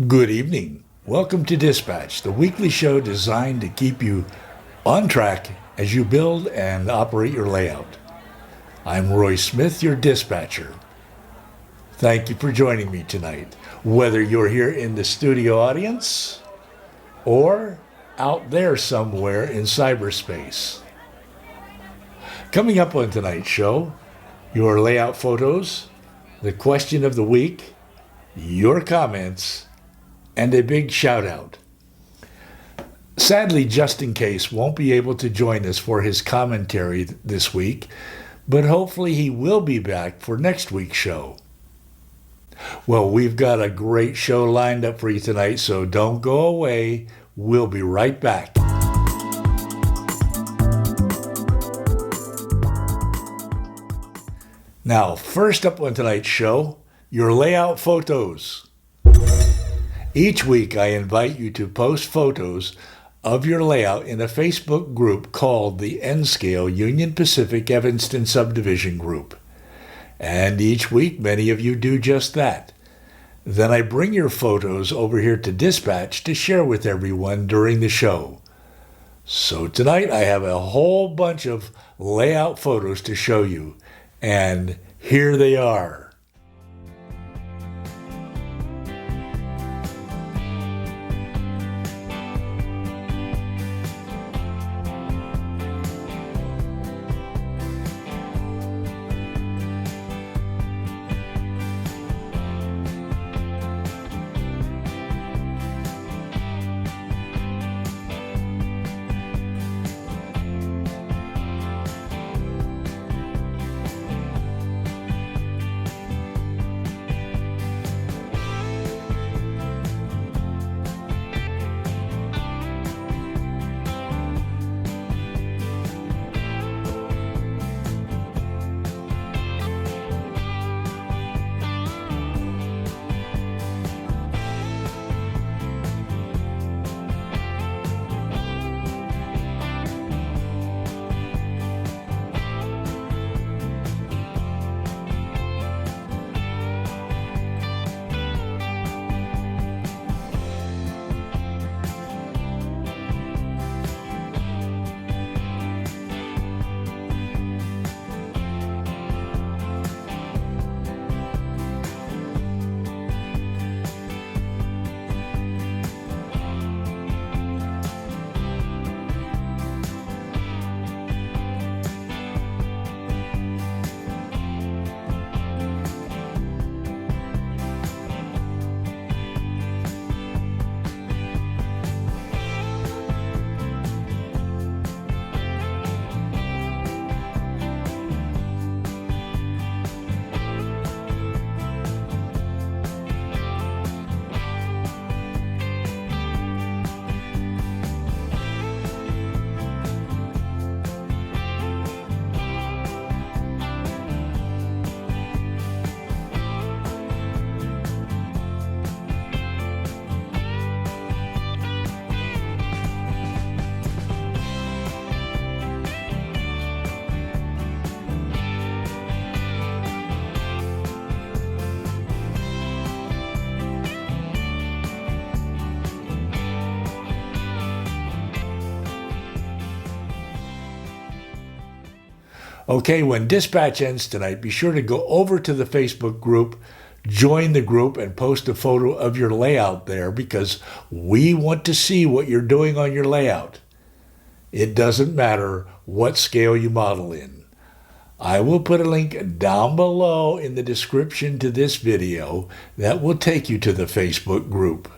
Good evening. Welcome to Dispatch, the weekly show designed to keep you on track as you build and operate your layout. I'm Roy Smith, your dispatcher. Thank you for joining me tonight, whether you're here in the studio audience or out there somewhere in cyberspace. Coming up on tonight's show, your layout photos, the question of the week, your comments, and a big shout out. Sadly, Justin Case won't be able to join us for his commentary this week, but hopefully he will be back for next week's show. Well, we've got a great show lined up for you tonight, so don't go away. We'll be right back. Now, first up on tonight's show, your layout photos. Each week, I invite you to post photos of your layout in a Facebook group called the N-Scale Union Pacific Evanston Subdivision Group. And each week, many of you do just that. Then I bring your photos over here to Dispatch to share with everyone during the show. So tonight, I have a whole bunch of layout photos to show you. And here they are. Okay, when Dispatch ends tonight, be sure to go over to the Facebook group, join the group, and post a photo of your layout there because we want to see what you're doing on your layout. It doesn't matter what scale you model in. I will put a link down below in the description to this video that will take you to the Facebook group.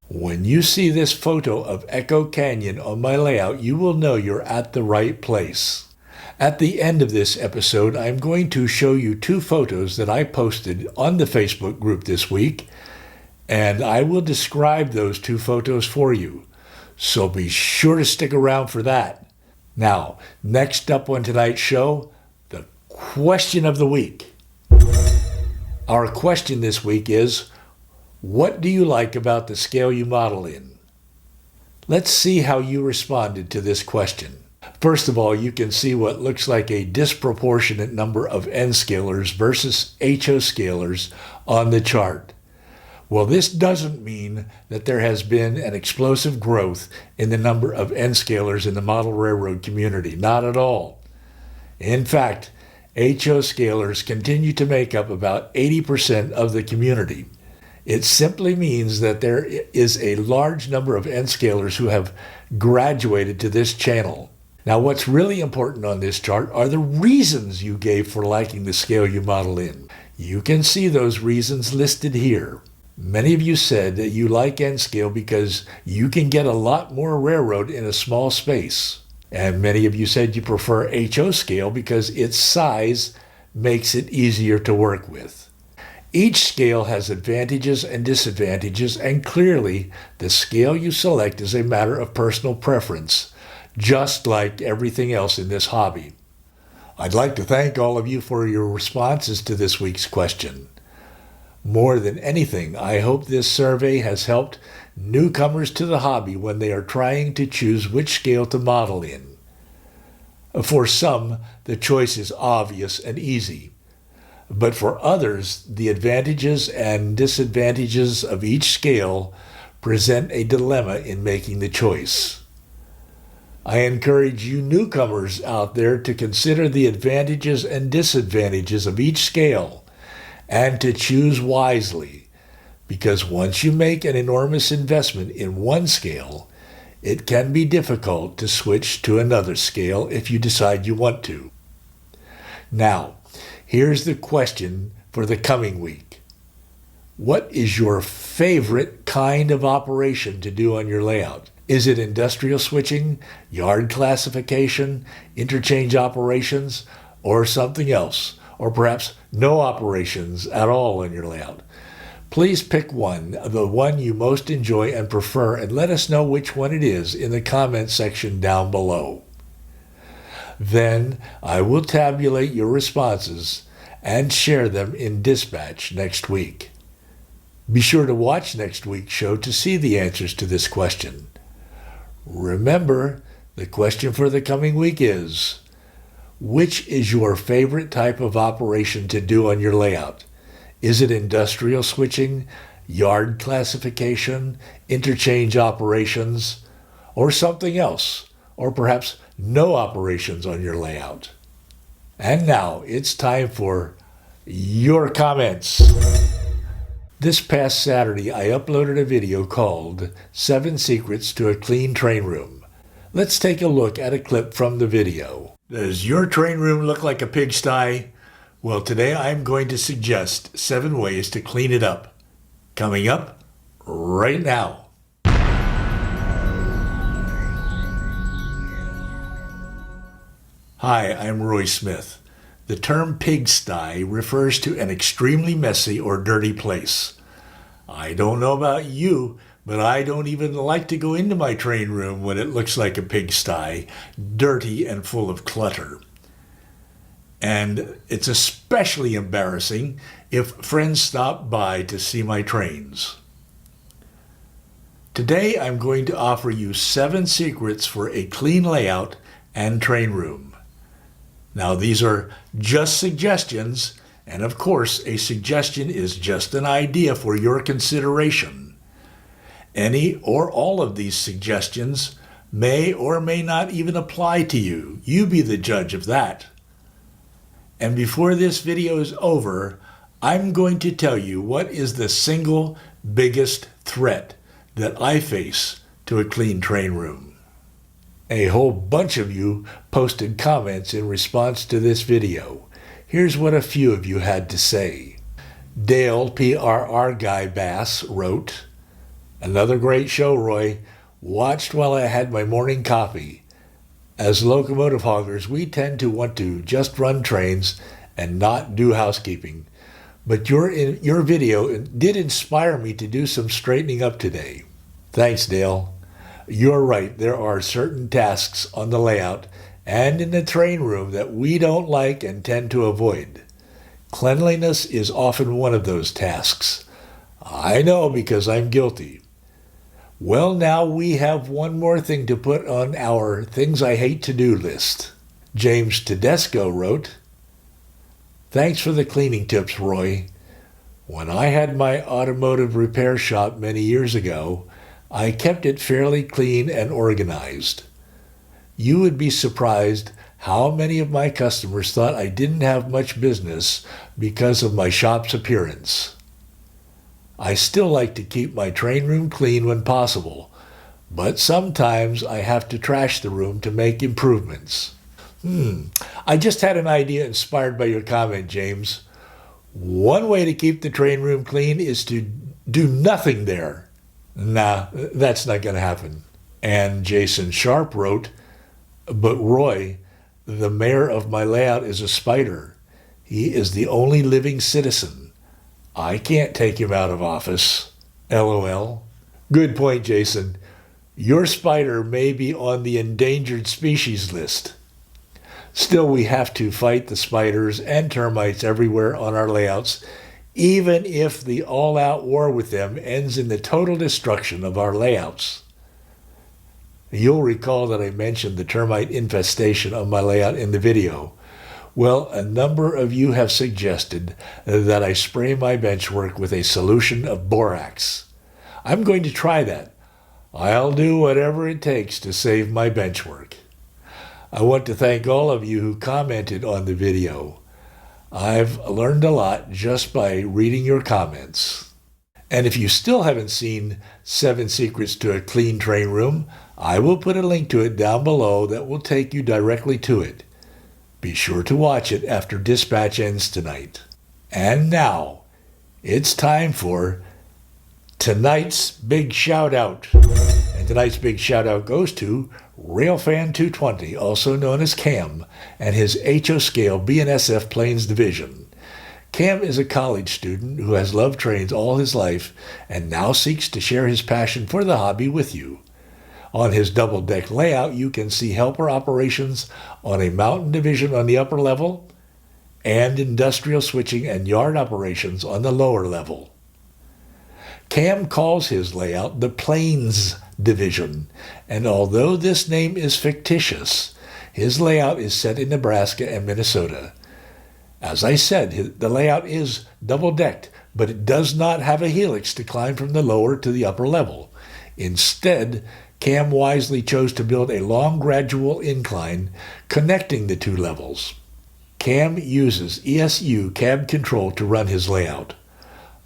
When you see this photo of Echo Canyon on my layout, you will know you're at the right place. At the end of this episode, I'm going to show you two photos that I posted on the Facebook group this week, and I will describe those two photos for you. So be sure to stick around for that. Now, next up on tonight's show, the question of the week. Our question this week is, what do you like about the scale you model in? Let's see how you responded to this question. First of all, you can see what looks like a disproportionate number of N-scalars versus HO scalars on the chart. Well, this doesn't mean that there has been an explosive growth in the number of N-scalers in the model railroad community. Not at all. In fact, HO scalers continue to make up about 80% of the community. It simply means that there is a large number of N-scalers who have graduated to this channel. Now, what's really important on this chart are the reasons you gave for liking the scale you model in. You can see those reasons listed here. Many of you said that you like N-scale because you can get a lot more railroad in a small space. And many of you said you prefer HO scale because its size makes it easier to work with. Each scale has advantages and disadvantages, and clearly the scale you select is a matter of personal preference, just like everything else in this hobby. I'd like to thank all of you for your responses to this week's question. More than anything, I hope this survey has helped newcomers to the hobby when they are trying to choose which scale to model in. For some, the choice is obvious and easy, but for others, the advantages and disadvantages of each scale present a dilemma in making the choice. I encourage you newcomers out there to consider the advantages and disadvantages of each scale and to choose wisely, because once you make an enormous investment in one scale, it can be difficult to switch to another scale if you decide you want to. Now, here's the question for the coming week. What is your favorite kind of operation to do on your layout? Is it industrial switching, yard classification, interchange operations, or something else? Or perhaps no operations at all on your layout? Please pick one, the one you most enjoy and prefer, and let us know which one it is in the comment section down below. Then I will tabulate your responses and share them in Dispatch next week. Be sure to watch next week's show to see the answers to this question. Remember, the question for the coming week is, which is your favorite type of operation to do on your layout? Is it industrial switching, yard classification, interchange operations, or something else? Or perhaps no operations on your layout? And now it's time for your comments. This past Saturday, I uploaded a video called 7 Secrets to a Clean Train Room. Let's take a look at a clip from the video. Does your train room look like a pigsty? Well, today I'm going to suggest 7 ways to clean it up. Coming up right now. Hi, I'm Roy Smith. The term pigsty refers to an extremely messy or dirty place. I don't know about you, but I don't even like to go into my train room when it looks like a pigsty, dirty and full of clutter. And it's especially embarrassing if friends stop by to see my trains. Today I'm going to offer you 7 secrets for a clean layout and train room. Now these are just suggestions, and of course a suggestion is just an idea for your consideration. Any or all of these suggestions may or may not even apply to you. You be the judge of that. And before this video is over, I'm going to tell you what is the single biggest threat that I face to a clean train room. A whole bunch of you posted comments in response to this video. Here's what a few of you had to say. Dale PRR Guy Bass wrote, "Another great show, Roy. Watched while I had my morning coffee. As locomotive hoggers, we tend to want to just run trains and not do housekeeping. But your video did inspire me to do some straightening up today." Thanks, Dale. You're right, there are certain tasks on the layout and in the train room that we don't like and tend to avoid. Cleanliness is often one of those tasks. I know because I'm guilty. Well, now we have one more thing to put on our things I hate to do list. James Tedesco wrote, "Thanks for the cleaning tips, Roy. When I had my automotive repair shop many years ago, I kept it fairly clean and organized. You would be surprised how many of my customers thought I didn't have much business because of my shop's appearance. I still like to keep my train room clean when possible, but sometimes I have to trash the room to make improvements. I just had an idea inspired by your comment, James. One way to keep the train room clean is to do nothing there. Nah, that's not going to happen. And Jason Sharp wrote, but Roy, the mayor of my layout is a spider. He is the only living citizen. I can't take him out of office. LOL. Good point, Jason. Your spider may be on the endangered species list. Still, we have to fight the spiders and termites everywhere on our layouts, even if the all-out war with them ends in the total destruction of our layouts. You'll recall that I mentioned the termite infestation of my layout in the video. Well, a number of you have suggested that I spray my benchwork with a solution of borax. I'm going to try that. I'll do whatever it takes to save my benchwork. I want to thank all of you who commented on the video. I've learned a lot just by reading your comments. And if you still haven't seen 7 Secrets to a Clean Train Room, I will put a link to it down below that will take you directly to it. Be sure to watch it after dispatch ends tonight. And now, it's time for tonight's big shout out. And tonight's big shout out goes to Railfan220, also known as Cam, and his HO Scale BNSF Plains Division. Cam is a college student who has loved trains all his life and now seeks to share his passion for the hobby with you. On his double-deck layout, you can see helper operations on a mountain division on the upper level and industrial switching and yard operations on the lower level. Cam calls his layout the Plains Division, and although this name is fictitious, his layout is set in Nebraska and Minnesota. As I said, the layout is double-decked, but it does not have a helix to climb from the lower to the upper level. Instead, Cam wisely chose to build a long gradual incline connecting the 2 levels. Cam uses ESU cab control to run his layout.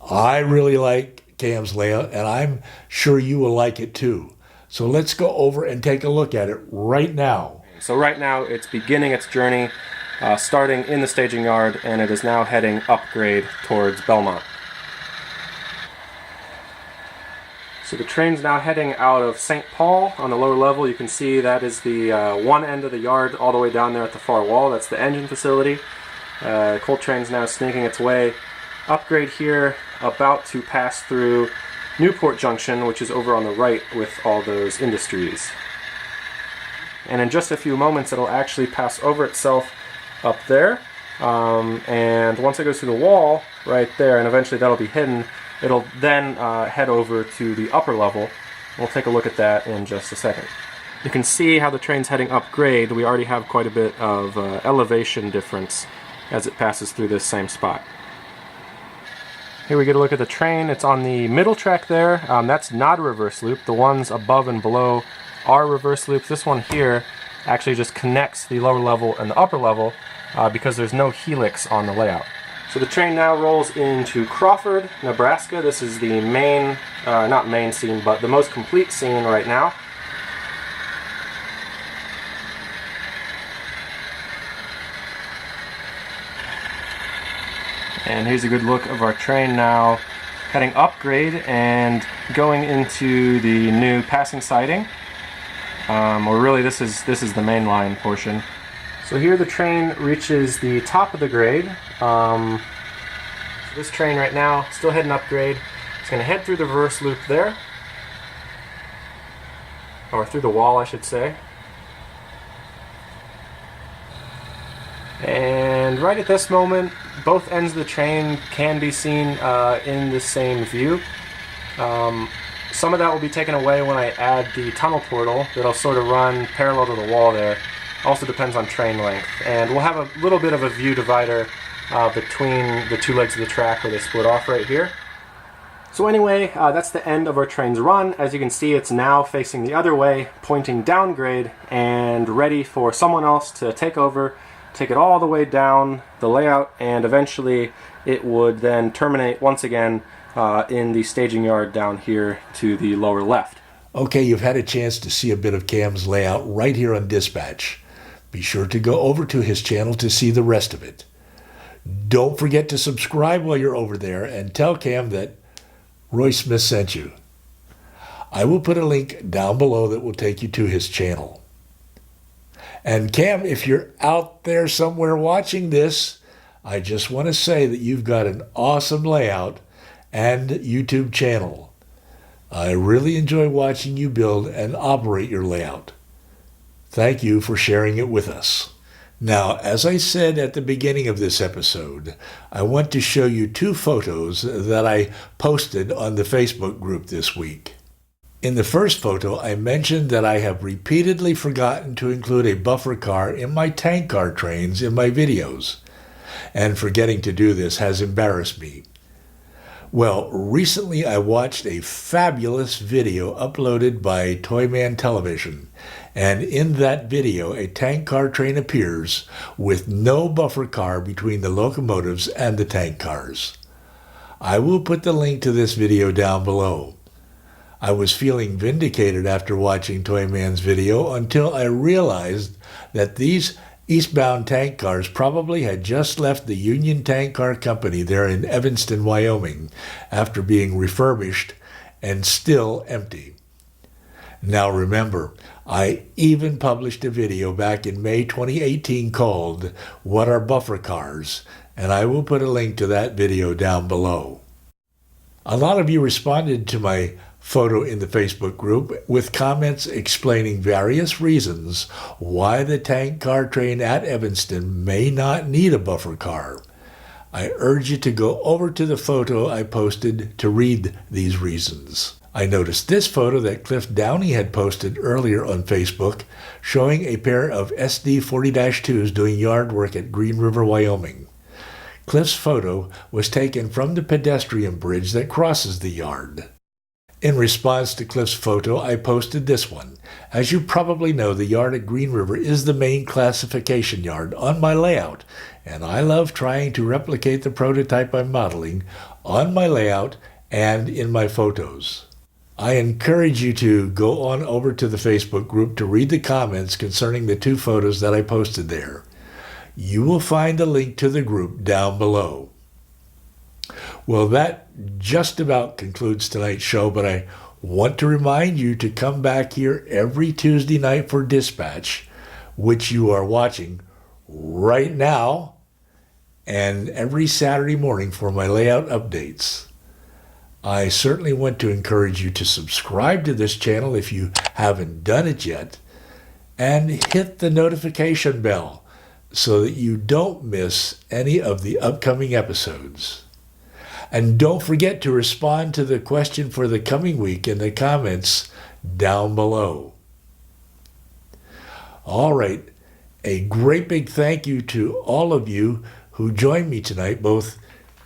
I really like Cam's layout, and I'm sure you will like it too. So let's go over and take a look at it right now. So right now it's beginning its journey, starting in the staging yard, and it is now heading upgrade towards Belmont. So the train's now heading out of St. Paul on the lower level. You can see that is the one end of the yard all the way down there at the far wall. That's the engine facility. Coal train's now sneaking its way upgrade here, about to pass through Newport Junction, which is over on the right with all those industries. And in just a few moments it'll actually pass over itself up there, and once it goes through the wall right there, and eventually that'll be hidden, it'll then head over to the upper level. We'll take a look at that in just a second. You can see how the train's heading upgrade. We already have quite a bit of elevation difference as it passes through this same spot. Here we get a look at the train. It's on the middle track there. That's not a reverse loop. The ones above and below are reverse loops. This one here actually just connects the lower level and the upper level because there's no helix on the layout. So the train now rolls into Crawford, Nebraska. This is the main, not main scene, but the most complete scene right now. And here's a good look of our train now heading upgrade and going into the new passing siding. Or really this is the main line portion. So here the train reaches the top of the grade. So this train right now, still heading upgrade. It's going to head through the reverse loop there. Or through the wall, I should say. And right at this moment, both ends of the train can be seen in the same view. Some of that will be taken away when I add the tunnel portal that'll sort of run parallel to the wall there. Also depends on train length. And we'll have a little bit of a view divider between the two legs of the track where they split off right here. So anyway, that's the end of our train's run. As you can see, it's now facing the other way, pointing downgrade, and ready for someone else to take over, take it all the way down the layout, and eventually it would then terminate once again in the staging yard down here to the lower left. Okay, you've had a chance to see a bit of Cam's layout right here on Dispatch. Be sure to go over to his channel to see the rest of it. Don't forget to subscribe while you're over there and tell Cam that Roy Smith sent you. I will put a link down below that will take you to his channel. And Cam, if you're out there somewhere watching this, I just want to say that you've got an awesome layout and YouTube channel. I really enjoy watching you build and operate your layout. Thank you for sharing it with us. Now, as I said at the beginning of this episode, I want to show you two photos that I posted on the Facebook group this week. In the first photo, I mentioned that I have repeatedly forgotten to include a buffer car in my tank car trains in my videos, and forgetting to do this has embarrassed me. Well, recently I watched a fabulous video uploaded by Toyman Television, and in that video a tank car train appears with no buffer car between the locomotives and the tank cars. I will put the link to this video down below. I was feeling vindicated after watching Toyman's video until I realized that these eastbound tank cars probably had just left the Union Tank Car Company there in Evanston, Wyoming, after being refurbished and still empty. Now remember, I even published a video back in May 2018 called "What Are Buffer Cars?" and I will put a link to that video down below. A lot of you responded to my photo in the Facebook group with comments explaining various reasons why the tank car train at Evanston may not need a buffer car. I urge you to go over to the photo I posted to read these reasons. I noticed this photo that Cliff Downey had posted earlier on Facebook showing a pair of SD 40-2s doing yard work at Green River, Wyoming. Cliff's photo was taken from the pedestrian bridge that crosses the yard. In response to Cliff's photo, I posted this one. As you probably know, the yard at Green River is the main classification yard on my layout, and I love trying to replicate the prototype I'm modeling on my layout and in my photos. I encourage you to go on over to the Facebook group to read the comments concerning the two photos that I posted there. You will find a link to the group down below. Well, that just about concludes tonight's show, but I want to remind you to come back here every Tuesday night for Dispatch, which you are watching right now, and every Saturday morning for my layout updates. I certainly want to encourage you to subscribe to this channel if you haven't done it yet, and hit the notification bell so that you don't miss any of the upcoming episodes. And don't forget to respond to the question for the coming week in the comments down below. All right, a great big thank you to all of you who joined me tonight, both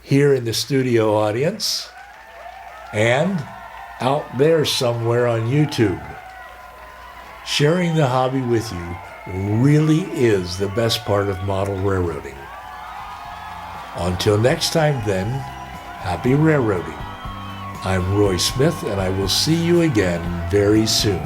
here in the studio audience and out there somewhere on YouTube. Sharing the hobby with you really is the best part of model railroading. Until next time then, happy railroading. I'm Roy Smith, and I will see you again very soon.